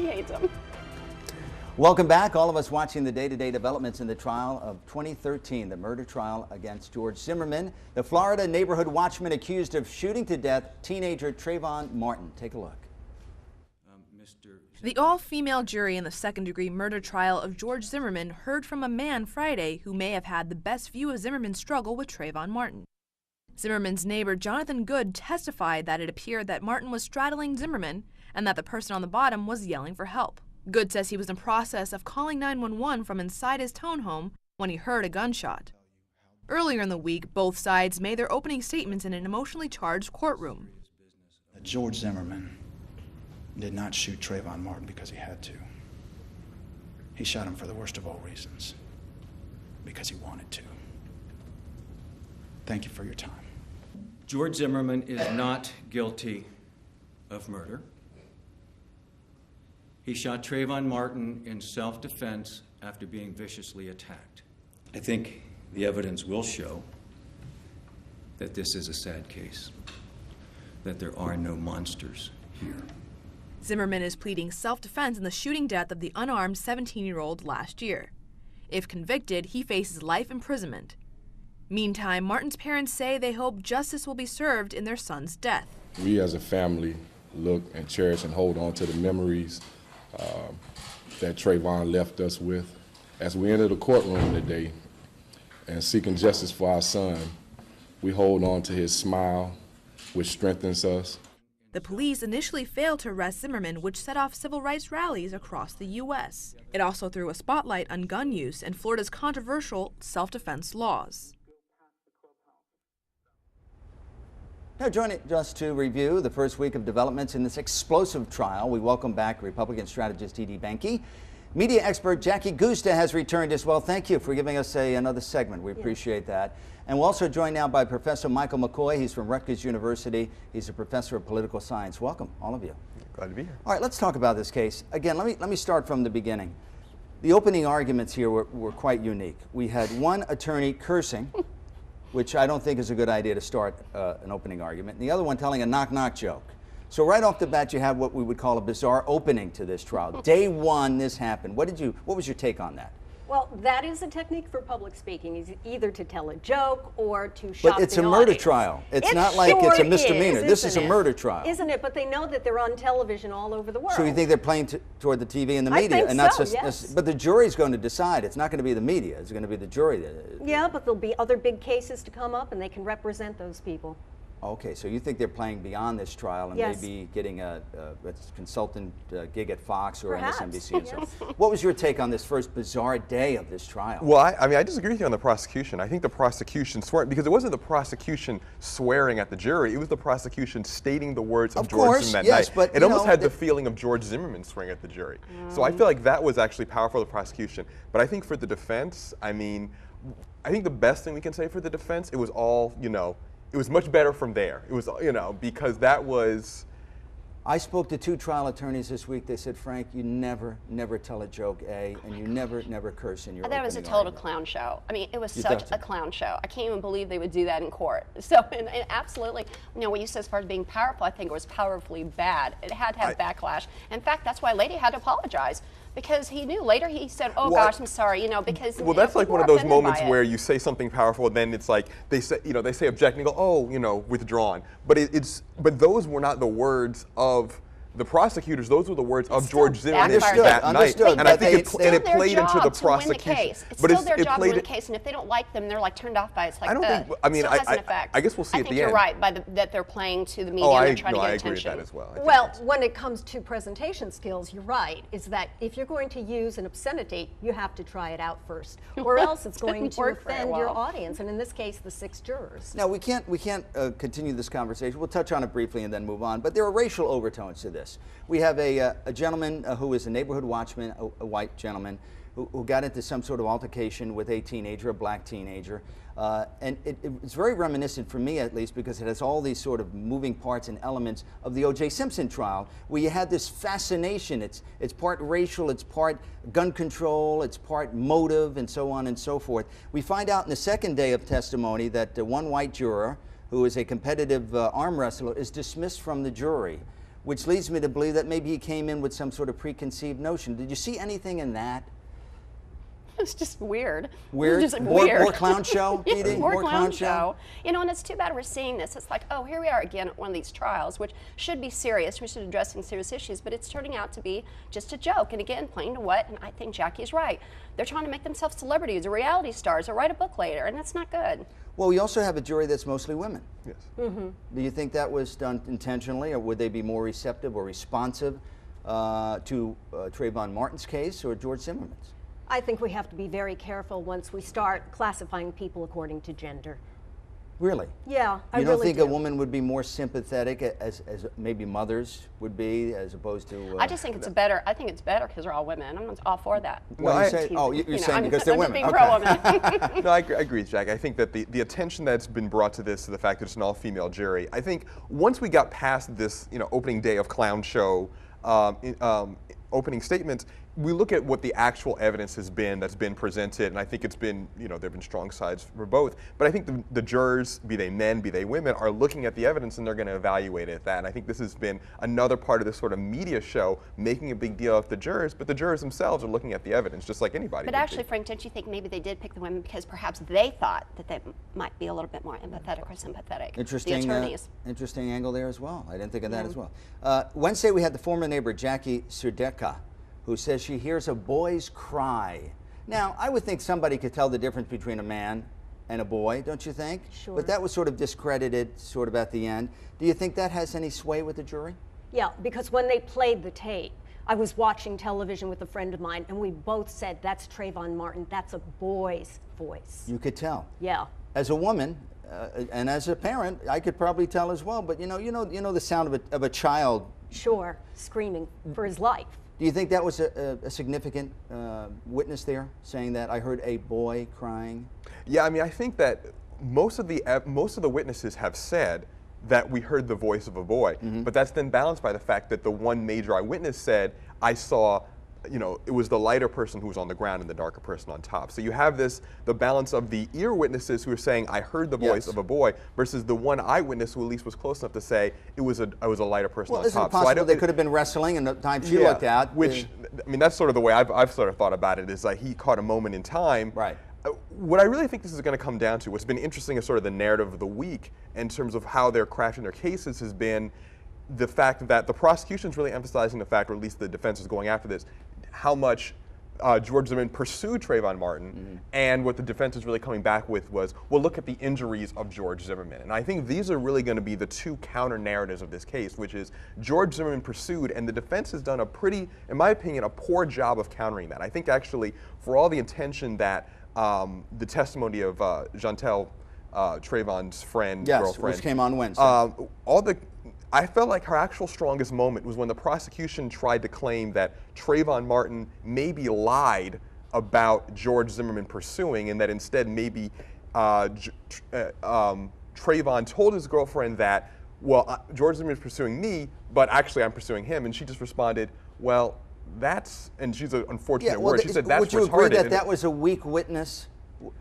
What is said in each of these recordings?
He hates him. Welcome back, all of us watching the day-to-day developments in the trial of 2013, the murder trial against George Zimmerman, the Florida neighborhood watchman accused of shooting to death teenager Trayvon Martin. Take a look. The all-female jury in the second-degree murder trial of George Zimmerman heard from a man Friday who may have had the best view of Zimmerman's struggle with Trayvon Martin. Zimmerman's neighbor Jonathan Good testified that it appeared that Martin was straddling Zimmerman and that the person on the bottom was yelling for help. Good says he was in process of calling 911 from inside his townhome when he heard a gunshot. Earlier in the week, both sides made their opening statements in an emotionally charged courtroom. George Zimmerman did not shoot Trayvon Martin because he had to. He shot him for the worst of all reasons, because he wanted to. Thank you for your time. George Zimmerman is not guilty of murder. He shot Trayvon Martin in self-defense after being viciously attacked. I think the evidence will show that this is a sad case, that there are no monsters here. Zimmerman is pleading self-defense in the shooting death of the unarmed 17-year-old last year. If convicted, he faces life imprisonment. Meantime, Martin's parents say they hope justice will be served in their son's death. We as a family look and cherish and hold on to the memories that Trayvon left us with. As we enter the courtroom today and seeking justice for our son, we hold on to his smile, which strengthens us. The police initially failed to arrest Zimmerman, which set off civil rights rallies across the U.S. It also threw a spotlight on gun use and Florida's controversial self-defense laws. Now joining us to review the first week of developments in this explosive trial, we welcome back Republican strategist Dee Dee Benkie. Media expert Jackie Guzda has returned as well. Thank you for giving us another segment. We appreciate that. And we're also joined now by Professor Michael McKoy. He's from Rutgers University. He's a professor of political science. Welcome, all of you. Glad to be here. All right, let's talk about this case. Again, let me start from the beginning. The opening arguments here were quite unique. We had one attorney cursing, which I don't think is a good idea to start an opening argument, and the other one telling a knock-knock joke. So right off the bat, you have what we would call a bizarre opening to this trial. Day one, this happened. What was your take on that? Well, that is a technique for public speaking, is either to tell a joke or to shock the audience. But it's a murder trial. It's not like it's a misdemeanor. This is a murder trial. Isn't it? But they know that they're on television all over the world. So you think they're playing toward the TV and the media? I think and not so, just, yes. But the jury's going to decide. It's not going to be the media. It's going to be the jury. Yeah, but there'll be other big cases to come up, and they can represent those people. Okay, so you think they're playing beyond this trial and Yes. maybe getting a consultant gig at Fox or Perhaps. MSNBC and so on. What was your take on this first bizarre day of this trial? Well, I mean, I disagree with you on the prosecution. I think the prosecution swear, because it wasn't the prosecution swearing at the jury, it was the prosecution stating the words of George Zimmerman that yes, night. but it almost had the feeling of George Zimmerman swearing at the jury. So I feel like that was actually powerful for the prosecution. But I think for the defense, I mean, I think the best thing we can say for the defense, it was all, it was much better from there. It was, because that was... I spoke to two trial attorneys this week. They said, Frank, you never tell a joke, and you never curse in your That was a opening total argument. clown show. I mean, it was You such thought a so? clown show. I can't even believe they would do that in court. So, and absolutely, what you said as far as being powerful, I think it was powerfully bad. It had to have backlash. In fact, that's why Lady had to apologize. Because he knew later, he said, "Oh gosh, I'm sorry," because. Well, that's like people one of were those offended moments by it. where you say something powerful, and then it's like they say, they say object, and you go, "Oh, withdrawn." But but those were not the words of the prosecutors. Those were the words of George Zimmerman that night, and I think it played into the prosecution. It's still their job to win the case, and if they don't like them, they're like turned off by it. It's like, I don't think. I mean, still has an effect. I guess we'll see at the end. I think you're right that they're playing to the media Oh, and they're trying to get I attention. agree with that as well. Well, when it comes to presentation skills, you're right, is that if you're going to use an obscenity, you have to try it out first, or else it's going to work very offend your well. audience, and in this case, the 6 jurors. Now, we can't continue this conversation. We'll touch on it briefly and then move on. But there are racial overtones to this. We have a gentleman who is a neighborhood watchman, a white gentleman, who got into some sort of altercation with a teenager, a black teenager. And it's very reminiscent, for me at least, because it has all these sort of moving parts and elements of the O.J. Simpson trial, where you had this fascination. It's part racial, it's part gun control, it's part motive, and so on and so forth. We find out in the second day of testimony that one white juror, who is a competitive arm wrestler, is dismissed from the jury. which leads me to believe that maybe he came in with some sort of preconceived notion. Did you see anything in that? It's just weird. Weird? Just More weird. clown show, Dee Dee? More clown show. You know, and it's too bad we're seeing this. It's like, oh, here we are again at one of these trials, which should be serious. We should be addressing serious issues, but it's turning out to be just a joke. And again, playing to what? And I think Jackie's right. They're trying to make themselves celebrities or reality stars or write a book later, and that's not good. Well, we also have a jury that's mostly women. Yes. Do you think that was done intentionally, or would they be more receptive or responsive to Trayvon Martin's case or George Zimmerman's? I think we have to be very careful once we start classifying people according to gender. Really? Yeah, I You don't really think do. a woman would be more sympathetic as maybe mothers would be, as opposed to? I just think it's better. I think it's better because they're all women. I'm all for that. Well, you're saying because they're women. I'm just being Okay. pro-woman. No, I agree, Jack. I think that the attention that's been brought to this, to the fact that it's an all-female jury, I think once we got past this, opening day of clown show opening statements, we look at what the actual evidence has been that's been presented, and I think it's been, there have been strong sides for both. But I think the jurors, be they men, be they women, are looking at the evidence and they're going to evaluate it at that. And I think this has been another part of this sort of media show, making a big deal of the jurors, but the jurors themselves are looking at the evidence just like anybody. But actually, Frank, don't you think maybe they did pick the women because perhaps they thought that they might be a little bit more empathetic or sympathetic? Interesting, the attorneys. Interesting angle there as well. I didn't think of that as well. Wednesday we had the former neighbor Jackie Surdeka, who says she hears a boy's cry. Now, I would think somebody could tell the difference between a man and a boy, don't you think? Sure. But that was sort of discredited sort of at the end. Do you think that has any sway with the jury? Yeah, because when they played the tape, I was watching television with a friend of mine, and we both said, that's Trayvon Martin, that's a boy's voice. You could tell. Yeah. As a woman, and as a parent, I could probably tell as well, but you know the sound of a child. Sure, screaming for his life. Do you think that was a significant witness there, saying that I heard a boy crying? Yeah, I mean, I think that most of the witnesses have said that we heard the voice of a boy, but that's then balanced by the fact that the one major eyewitness said, I saw, it was the lighter person who was on the ground and the darker person on top. So you have the balance of the ear witnesses who are saying, I heard the voice of a boy, versus the one eyewitness who at least was close enough to say, I was a lighter person on Well, is top. it possible they could have been wrestling and the time she looked out? Which, I mean, that's sort of the way I've sort of thought about it, is like he caught a moment in time. Right. What I really think this is going to come down to, what's been interesting as sort of the narrative of the week in terms of how they're crafting their cases, has been the fact that the prosecution's really emphasizing the fact, or at least the defense is going after this, how much George Zimmerman pursued Trayvon Martin, and what the defense is really coming back with was, well, look at the injuries of George Zimmerman. And I think these are really going to be the two counter narratives of this case, which is George Zimmerman pursued, and the defense has done a pretty, in my opinion, a poor job of countering that. I think actually, for all the attention that the testimony of Jantel, Trayvon's friend, girlfriend, which came on Wednesday. I felt like her actual strongest moment was when the prosecution tried to claim that Trayvon Martin maybe lied about George Zimmerman pursuing, and that instead maybe Trayvon told his girlfriend that, well, George Zimmerman is pursuing me, but actually I'm pursuing him. And she just responded, well, that's, and she's an unfortunate word. She said, that's retarded. Would you agree that that was a weak witness?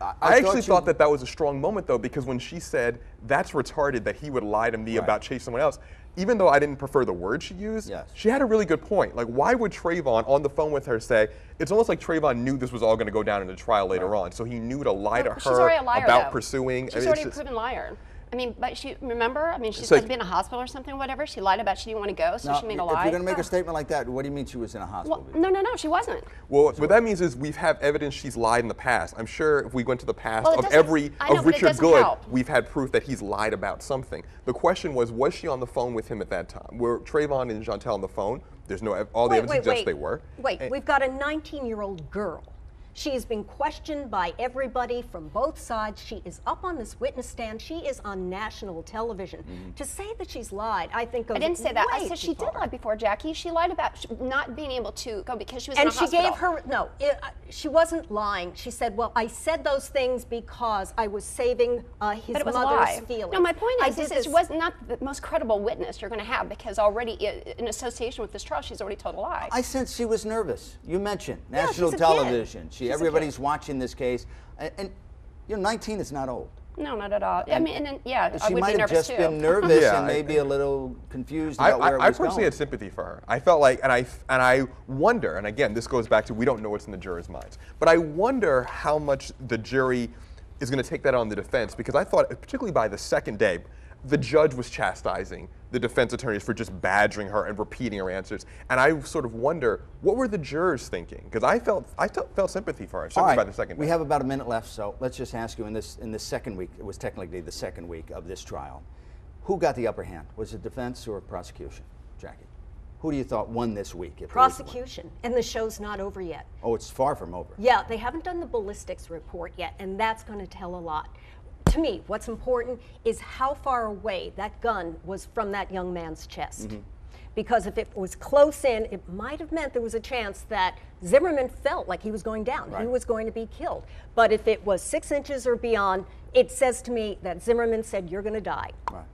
I actually thought that was a strong moment, though, because when she said, that's retarded that he would lie to me about chasing someone else, even though I didn't prefer the word she used, she had a really good point. Like, why would Trayvon, on the phone with her, say, it's almost like Trayvon knew this was all going to go down in the trial later on, so he knew to lie to her she's already a liar, about though. pursuing. She's already a proven liar. I mean, but she, remember? I mean, she's supposed to be in a hospital or something, whatever. She lied about she didn't want to go, so she made a lie. If you're going to make a statement like that, what do you mean she was in a hospital? Well, no, she wasn't. Well, what that means is we have evidence she's lied in the past. I'm sure if we went to the past of Richard Good, we've had proof that he's lied about something. The question was she on the phone with him at that time? Were Trayvon and Jantel on the phone? There's no, all the evidence suggests they were. Wait, we've got a 19-year-old girl. She's been questioned by everybody from both sides. She is up on this witness stand. She is on national television. To say that she's lied, I think goes I didn't say that. I way said too she far. did lie before, Jackie. She lied about not being able to go because she was in a And she hospital. gave her, no, she wasn't lying. She said, well, I said those things because I was saving his But it was a mother's lie. feelings. No, my point is she was not the most credible witness you're going to have, because already in association with this trial, she's already told a lie. I sense she was nervous. You mentioned Yeah, national she's a television. kid. Everybody's watching this case. And 19 is not old. No, not at all. I mean, and then, yeah, I She would might be have nervous just too. been nervous Yeah, and maybe a little confused about where it was I personally going. had sympathy for her. I felt like, and I wonder, and again, this goes back to we don't know what's in the jurors' minds, but I wonder how much the jury is going to take that on the defense, because I thought, particularly by the second day, the judge was chastising the defense attorneys for just badgering her and repeating her answers, and I sort of wonder what were the jurors thinking, because I felt sympathy for her, All certainly right, by the second day. we have about a minute left, so let's just ask you in the second week. It was technically the second week of this trial. Who got the upper hand? Was it defense or prosecution, Jackie? Who do you thought won this week? If Prosecution, and the show's not over yet. Oh, it's far from over. Yeah, they haven't done the ballistics report yet, and that's going to tell a lot. To me, what's important is how far away that gun was from that young man's chest. Because if it was close in, it might have meant there was a chance that Zimmerman felt like he was going down. Right. He was going to be killed. But if it was 6 inches or beyond, it says to me that Zimmerman said, "You're going to die." Right.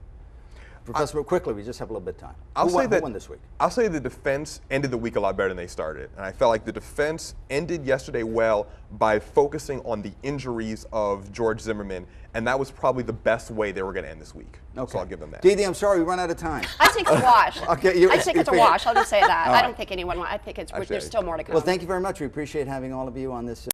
Professor, quickly, we just have a little bit of time. Who won this week? I'll say the defense ended the week a lot better than they started. And I felt like the defense ended yesterday well by focusing on the injuries of George Zimmerman. And that was probably the best way they were going to end this week. Okay. So I'll give them that. Dee Dee, I'm sorry, we run out of time. I think it's a wash. Okay, I think it's a wash. I'll just say that. All I right. don't think anyone. I think it's. Actually, There's still more to come. Well, thank you very much. We appreciate having all of you on this.